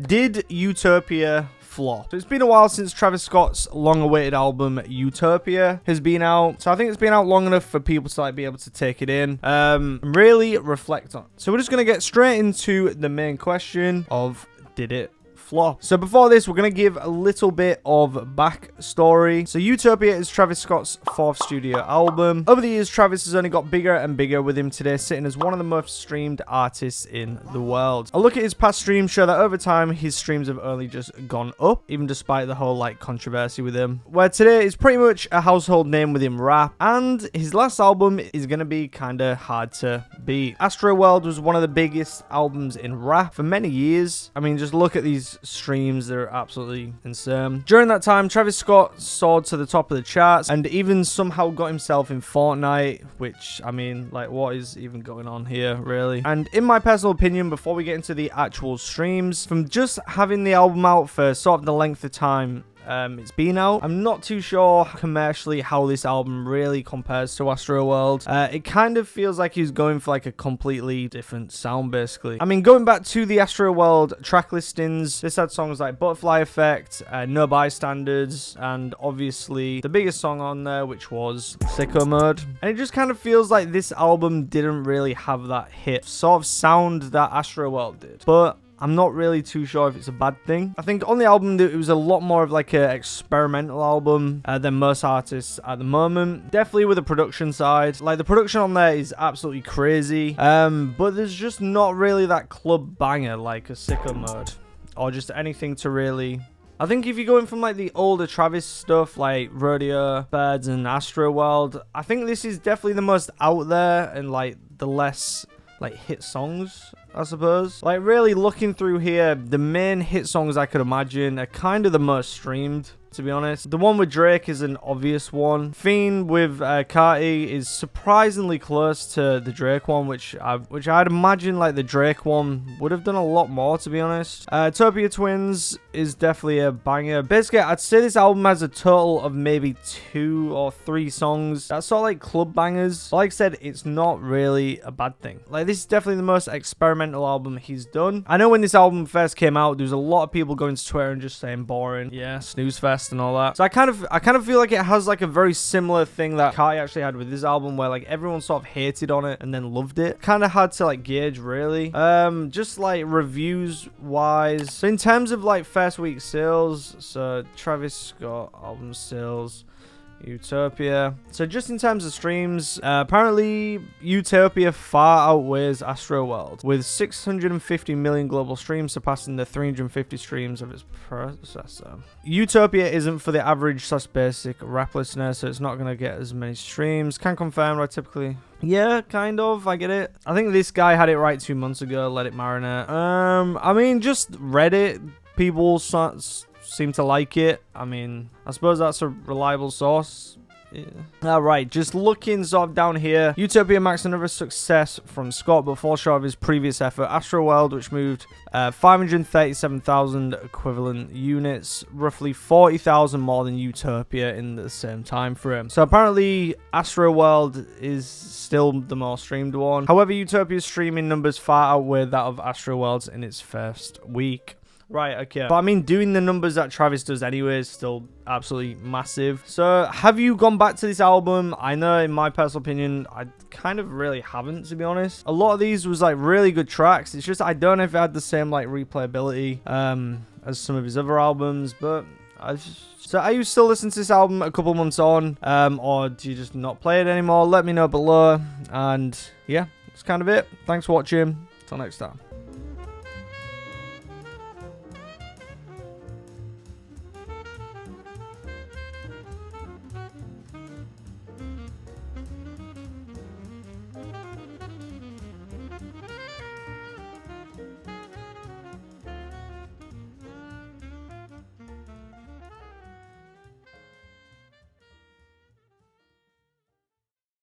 Did Utopia flop? So it's been a while since Travis Scott's long-awaited album Utopia has been out. So I think it's been out long enough for people to like be able to take it in, really reflect on. So we're just gonna get straight into the main question of, did it flop? So before this, we're going to give a little bit of backstory. So Utopia is Travis Scott's 4th studio album. Over the years, Travis has only got bigger and bigger, with him today sitting as one of the most streamed artists in the world. A look at his past streams show that over time, his streams have only just gone up, even despite the whole like controversy with him, where today is pretty much a household name within rap, and his last album is going to be kind of hard to beat. Astroworld was one of the biggest albums in rap for many years. I mean, just look at these streams, they're absolutely insane. During that time, Travis Scott soared to the top of the charts and even somehow got himself in Fortnite, which, I mean, like, what is even going on here, really? And in my personal opinion, before we get into the actual streams, from just having the album out for sort of the length of time it's been out, I'm not too sure commercially how this album really compares to Astroworld. It kind of feels like he's going for like a completely different sound, basically. I mean, going back to the Astroworld track listings, this had songs like Butterfly Effect, No Bystanders, and obviously the biggest song on there, which was Sicko Mode. And it just kind of feels like this album didn't really have that hit sort of sound that Astroworld did. But I'm not really too sure if it's a bad thing. I think on the album, it was a lot more of like an experimental album than most artists at the moment. Definitely with the production side. Like, the production on there is absolutely crazy. But there's just not really that club banger like a Sicko Mode, or just anything to really... I think if you're going from like the older Travis stuff like Rodeo, Birds, and Astroworld, I think this is definitely the most out there and like the less like hit songs, I suppose. Like, really looking through here, the main hit songs I could imagine are kind of the most streamed, to be honest. The one with Drake is an obvious one. Fiend with Carti is surprisingly close to the Drake one, which I'd imagine like the Drake one would have done a lot more, to be honest. Utopia Twins is definitely a banger. Basically, I'd say this album has a total of maybe 2 or 3 songs that's sort of like club bangers. But like I said, it's not really a bad thing. Like, this is definitely the most experimental album he's done. I know when this album first came out, there was a lot of people going to Twitter and just saying boring, yeah, snooze fest and all that. So I kind of feel like it has like a very similar thing that Carti actually had with his album, where like everyone sort of hated on it and then loved it. Kind of hard to like gauge, really. Just like reviews wise, so in terms of like first week sales, so Travis Scott album sales, Utopia. So just in terms of streams, apparently Utopia far outweighs Astroworld with 650 million global streams, surpassing the 350 streams of its predecessor. Utopia isn't for the average / basic rap listener, so it's not going to get as many streams. Can confirm, I typically... Yeah, kind of. I get it. I think this guy had it right 2 months ago. Let it marinate. I mean, just Reddit people seem to like it. I mean, I suppose that's a reliable source. Yeah. Alright, just looking sort of down here, Utopia marks another success from Scott, but fall short of his previous effort. Astroworld, which moved 537,000 equivalent units, roughly 40,000 more than Utopia in the same time frame. So apparently Astroworld is still the more streamed one. However, Utopia's streaming numbers far outweigh that of Astroworld's in its first week. Right, okay. But I mean, doing the numbers that Travis does anyway is still absolutely massive. So, have you gone back to this album? I know, in my personal opinion, I kind of really haven't, to be honest. A lot of these was, like, really good tracks. It's just, I don't know if it had the same, like, replayability as some of his other albums, but... So, are you still listening to this album a couple months on? Or do you just not play it anymore? Let me know below. And, yeah, that's kind of it. Thanks for watching. Till next time.